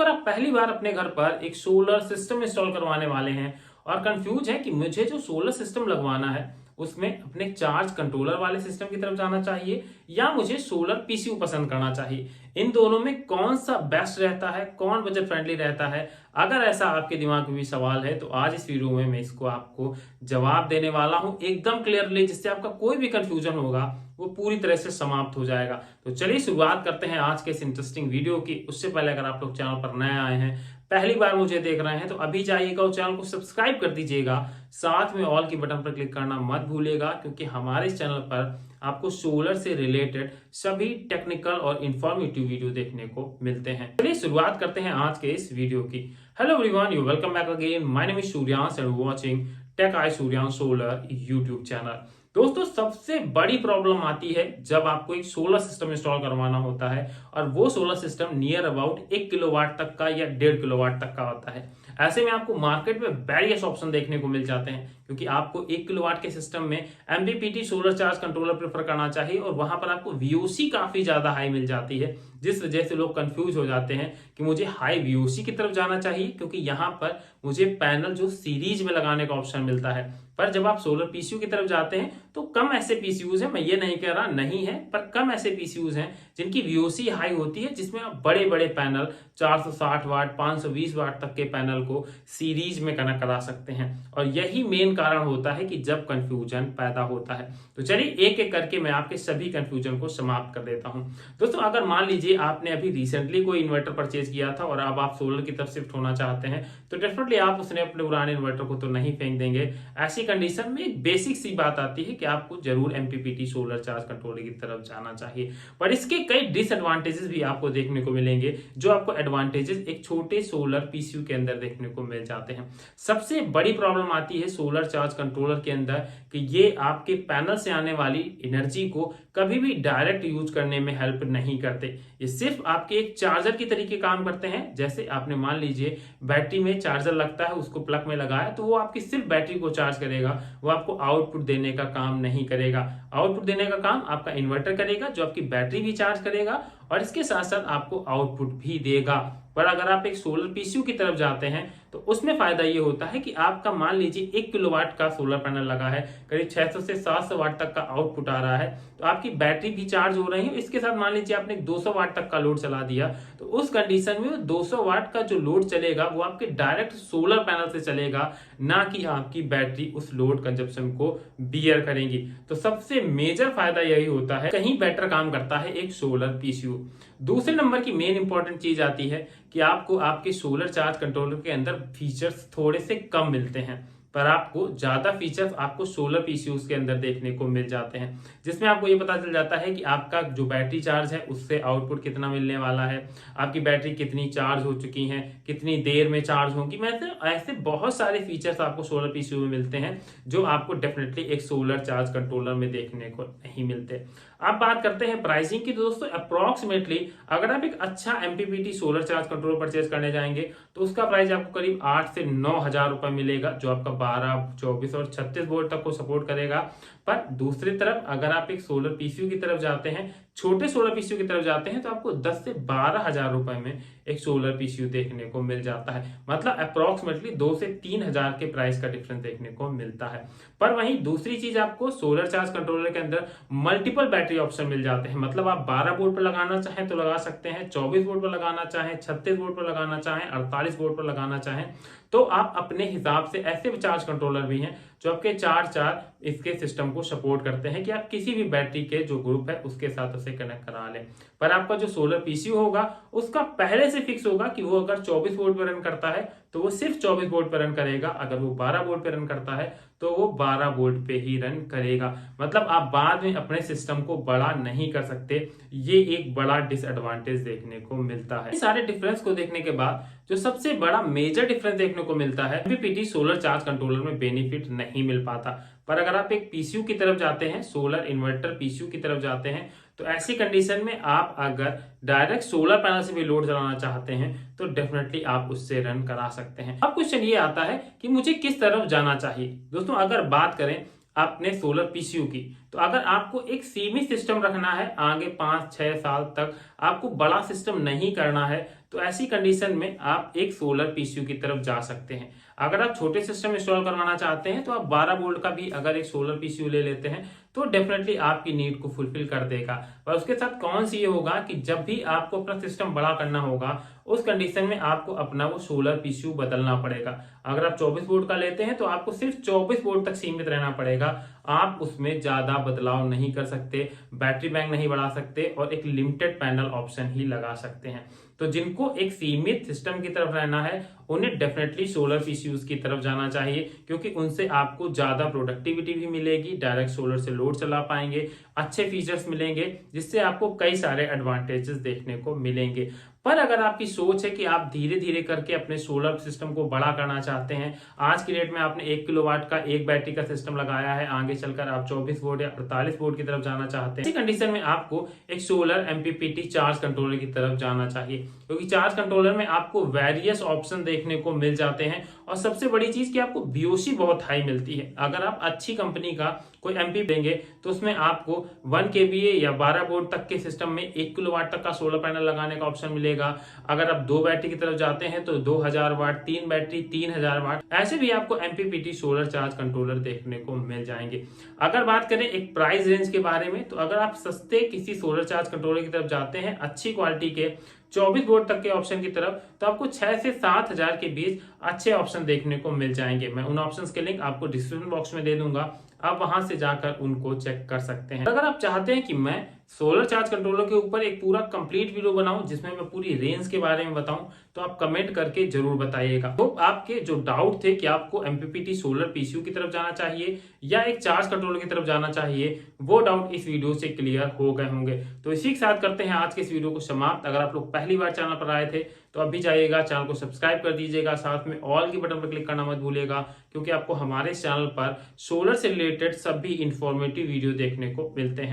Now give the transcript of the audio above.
अगर आप पहली बार अपने घर पर एक सोलर सिस्टम इंस्टॉल करवाने वाले हैं और कंफ्यूज है कि मुझे जो सोलर सिस्टम लगवाना है उसमें अपने चार्ज कंट्रोलर वाले सिस्टम की तरफ जाना चाहिए या मुझे सोलर पीसीयू पसंद करना चाहिए, इन दोनों में कौन सा बेस्ट रहता है, कौन बजट फ्रेंडली रहता है, अगर ऐसा आपके दिमाग में भी सवाल है तो आज इस वीडियो में मैं इसको आपको जवाब देने वाला हूं एकदम क्लियरली, जिससे आपका कोई भी कंफ्यूजन होगा वो पूरी तरह से समाप्त हो जाएगा। तो चलिए शुरुआत करते हैं आज के इस इंटरेस्टिंग वीडियो की। उससे पहले अगर आप लोग चैनल पर नए आए हैं, पहली बार मुझे देख रहे हैं, तो अभी जाइएगा और चैनल को सब्सक्राइब कर दीजिएगा, साथ में ऑल की बटन पर क्लिक करना मत भूलिएगा, क्योंकि हमारे इस चैनल पर आपको सोलर से रिलेटेड सभी टेक्निकल और इंफॉर्मेटिव वीडियो देखने को मिलते हैं। चलिए शुरुआत करते हैं आज के इस वीडियो की। Hello everyone, you welcome back again. My name is Suryansh and watching tech I Suryansh solar YouTube channel. दोस्तों, सबसे बड़ी प्रॉब्लम आती है जब आपको एक सोलर सिस्टम इंस्टॉल करवाना होता है और वो solar system near about 1 kilowatt तक का या 1.5 किलोवाट तक का होता है। ऐसे में आपको मार्केट में वेरियस ऑप्शन देखने को मिल जाते हैं, क्योंकि आपको 1 किलोवाट के सिस्टम में MPPT solar charge controller prefer करना चाहिए और वहां पर आपको वीओसी काफी ज्यादा हाई मिल जाती है, जिस वजह से लोग कंफ्यूज हो जाते हैं कि मुझे हाई वीओसी की तरफ जाना चाहिए, क्योंकि यहाँ पर मुझे पैनल जो सीरीज में लगाने का ऑप्शन मिलता है। पर जब आप सोलर पीसीयू की तरफ जाते हैं तो कम ऐसे पीसीयूज हैं, मैं ये नहीं कह रहा नहीं है, पर कम ऐसे पीसीयूज हैं जिनकी वीओसी हाई होती है, जिसमें आप बड़े बड़े पैनल 460 वाट 520 वाट तक के पैनल को सीरीज में कनेक्ट करा सकते हैं। और यही मेन कारण होता है कि जब कंफ्यूजन पैदा होता है। तो चलिए एक एक करके मैं आपके सभी कंफ्यूजन को समाप्त कर देता हूं। दोस्तों, अगर मान लीजिए आपने अभी रिसेंटली कोई इन्वर्टर परचेज किया था और अब आप सोलर की तरफ शिफ्ट होना चाहते हैं, तो डेफिनेटली आप उसने अपने पुराने इन्वर्टर को तो नहीं फेंक देंगे। ऐसी कंडीशन में एक बेसिक सी बात आती है कि आपको जरूर एमपीपीटी सोलर चार्ज कंट्रोलर की तरफ जाना चाहिए। पर इसके कई डिसएडवांटेजेस भी आपको देखने को मिलेंगे, जो आपको एडवांटेजेस एक छोटे सोलर पीसीयू के अंदर देखने को मिल जाते हैं। सबसे बड़ी प्रॉब्लम आती है सोलर चार्ज कंट्रोलर के अंदर कि ये आपके पैनल से आने वाली एनर्जी को कभी भी डायरेक्ट यूज करने में हेल्प नहीं करते। ये सिर्फ आपके एक चार्जर की तरीके काम करते हैं। जैसे आपने मान लीजिए बैटरी में चार्जर लगता है, उसको प्लग में लगाया तो वो आपकी सिर्फ बैटरी को चार्ज करेगा, वो आपको आउटपुट देने का काम नहीं करेगा। आउटपुट देने का काम आपका इन्वर्टर करेगा, जो आपकी बैटरी भी चार्ज करेगा और इसके साथ साथ आपको आउटपुट भी देगा। पर अगर आप एक सोलर पीसीयू की तरफ जाते हैं तो उसमें फायदा ये होता है कि आपका मान लीजिए 1 किलोवाट का सोलर पैनल लगा है, करीब 600 से 700 वाट तक का आउटपुट आ रहा है, तो आपकी बैटरी भी चार्ज हो रही है। इसके साथ मान लीजिए आपने 200 वाट तक का लोड चला दिया, तो उस कंडीशन में 200 वाट का जो लोड चलेगा वो आपके डायरेक्ट सोलर पैनल से चलेगा, ना कि आपकी बैटरी उस लोड कंजप्शन को बियर करेंगी। तो सबसे मेजर फायदा यही होता है, कहीं बेटर काम करता है एक सोलर पीसीयू। दूसरे नंबर की मेन इंपॉर्टेंट चीज आती है कि आपको आपके सोलर चार्ज कंट्रोलर के अंदर फीचर्स थोड़े से कम मिलते हैं, पर आपको ज्यादा फीचर्स आपको सोलर पीसीयूज के अंदर देखने को मिल जाते हैं, जिसमें आपको ये पता चल जाता है कि आपका जो बैटरी चार्ज है उससे आउटपुट कितना मिलने वाला है, आपकी बैटरी कितनी चार्ज हो चुकी है, कितनी देर में चार्ज होगी। ऐसे बहुत सारे फीचर्स आपको सोलर पीसीयू में मिलते हैं, जो आपको डेफिनेटली एक सोलर चार्ज कंट्रोलर में देखने को नहीं मिलते। अब बात करते हैं प्राइसिंग की। तो दोस्तों, अप्रोक्सीमेटली अगर आप एक अच्छा MPPT solar charge controller purchase करने जाएंगे तो उसका प्राइस आपको करीब 8 से 9 हजार रुपए मिलेगा, जो आपका 12, 24 और 36 वोल्ट तक को सपोर्ट करेगा। पर दूसरी तरफ अगर आप एक सोलर पीसीयू की तरफ जाते हैं, छोटे सोलर पीसीयू की तरफ जाते हैं, तो आपको 10 से 12 हजार रुपए में एक सोलर पीसीयू देखने को मिल जाता है। मतलब अप्रोक्सीमेटली 2 से 3 हजार के प्राइस का डिफरेंस देखने को मिलता है। पर वहीं दूसरी चीज, आपको सोलर चार्ज कंट्रोलर के अंदर मल्टीपल बैटरी ऑप्शन मिल जाते हैं। मतलब आप 12 वोल्ट पर लगाना चाहें तो लगा सकते हैं, 24 वोल्ट पर लगाना चाहें, 36 वोल्ट पर लगाना चाहें, 48 वोल्ट पर लगाना चाहें, तो आप अपने हिसाब से ऐसे चार्ज कंट्रोलर भी हैं जो आपके चार इसके सिस्टम को सपोर्ट करते हैं कि आप किसी भी बैटरी के जो ग्रुप है उसके साथ उसे कनेक्ट करा लें। पर आपका जो सोलर पीसीयू होगा उसका पहले से फिक्स होगा कि वो अगर 24 वोल्ट पर रन करता है तो वो सिर्फ 24 वोल्ट पर रन करेगा, अगर वो 12 वोल्ट पर रन करता है तो वो 12 वोल्ट पे ही रन करेगा। मतलब आप बाद में अपने सिस्टम को बड़ा नहीं कर सकते, ये एक बड़ा डिसएडवांटेज देखने को मिलता है। सारे डिफरेंस को देखने के बाद जो सबसे बड़ा मेजर डिफरेंस देखने को मिलता है, एमपीपीटी सोलर चार्ज कंट्रोलर में बेनिफिट नहीं मिल पाता। पर अगर आप एक पीसीयू की तरफ जाते हैं, सोलर इन्वर्टर पीसीयू की तरफ जाते हैं, तो ऐसी कंडीशन में आप अगर डायरेक्ट सोलर पैनल से भी लोड चलाना चाहते हैं तो डेफिनेटली आप उससे रन करा सकते हैं। अब क्वेश्चन ये आता है कि मुझे किस तरफ जाना चाहिए। दोस्तों, अगर बात करें अपने सोलर पीसीयू की, तो अगर आपको एक सीमित सिस्टम रखना है, आगे 5-6 साल तक आपको बड़ा सिस्टम नहीं करना है, तो ऐसी कंडीशन में आप एक सोलर पीसीयू की तरफ जा सकते हैं। अगर आप छोटे सिस्टम इंस्टॉल करवाना चाहते हैं तो आप 12 वोल्ट का भी अगर एक सोलर पीसीयू ले लेते हैं तो डेफिनेटली आपकी नीड को फुलफिल कर देगा। और उसके साथ कौन सी ये होगा कि जब भी आपको अपना सिस्टम बड़ा करना होगा उस कंडीशन में आपको अपना वो सोलर पीसीयू बदलना पड़ेगा। अगर आप 24 वोल्ट का लेते हैं तो आपको सिर्फ 24 वोल्ट तक सीमित रहना पड़ेगा। आप उसमें ज्यादा बदलाव नहीं कर सकते, बैटरी बैंक नहीं बढ़ा सकते और एक लिमिटेड पैनल ऑप्शन ही लगा सकते हैं। तो जिनको एक सीमित सिस्टम की तरफ रहना है उन्हें डेफिनेटली सोलर पीसीयूज की तरफ जाना चाहिए, क्योंकि उनसे आपको ज्यादा प्रोडक्टिविटी भी मिलेगी, डायरेक्ट सोलर से लोड चला पाएंगे, अच्छे फीचर्स मिलेंगे, जिससे आपको कई सारे एडवांटेजेस देखने को मिलेंगे। पर अगर आपकी सोच है कि आप धीरे धीरे करके अपने सोलर सिस्टम को बड़ा करना चाहते हैं, आज की डेट में आपने 1 किलोवाट का एक बैटरी का सिस्टम लगाया है, आगे चलकर आप 24 वोल्ट या 48 वोल्ट की तरफ जाना चाहते हैं, इसी कंडीशन में आपको एक सोलर एमपीपीटी चार्ज कंट्रोलर की तरफ जाना चाहिए, क्योंकि चार्ज कंट्रोलर में आपको वेरियस ऑप्शन देखने को मिल जाते हैं और सबसे बड़ी चीज कि आपको बीओसी बहुत हाई मिलती है। अगर आप अच्छी कंपनी का कोई एमपी देंगे तो उसमें आपको 1 केवीए या 12 वोल्ट तक के सिस्टम में 1 किलोवाट तक का सोलर पैनल लगाने का ऑप्शन मिलेगा। अगर आप 2 बैटरी की तरफ जाते हैं तो 2000 वाट, 3 बैटरी 3000 वाट, ऐसे भी आपको एमपीपीटी सोलर चार्ज कंट्रोलर देखने को मिल जाएंगे। अगर बात करें एक प्राइस रेंज के बारे में, तो अगर आप सस्ते किसी सोलर चार्ज कंट्रोलर की तरफ जाते हैं अच्छी क्वालिटी के 24 वोल्ट तक के ऑप्शन की तरफ, तो आपको 6 से 7 हजार के बीच अच्छे ऑप्शन देखने को मिल जाएंगे। मैं उन ऑप्शंस के लिंक आपको डिस्क्रिप्शन बॉक्स में दे दूंगा, आप वहां से जाकर उनको चेक कर सकते हैं। अगर आप चाहते हैं कि मैं सोलर चार्ज कंट्रोलर के ऊपर एक पूरा कंप्लीट वीडियो बनाऊं जिसमें मैं पूरी रेंज के बारे में बताऊं, तो आप कमेंट करके जरूर बताइएगा। तो आपके जो डाउट थे कि आपको एमपीपीटी सोलर पीसीयू की तरफ जाना चाहिए या एक चार्ज कंट्रोलर की तरफ जाना चाहिए, वो डाउट इस वीडियो से क्लियर हो गए होंगे। तो इसी के साथ करते हैं आज के इस वीडियो को समाप्त। अगर आप लोग पहली बार चैनल पर आए थे तो अभी जाइएगा, चैनल को सब्सक्राइब कर दीजिएगा, साथ में ऑल की बटन पर क्लिक करना मत भूलिएगा, क्योंकि आपको हमारे चैनल पर सोलर से रिलेटेड सभी इंफॉर्मेटिव वीडियो देखने को मिलते हैं।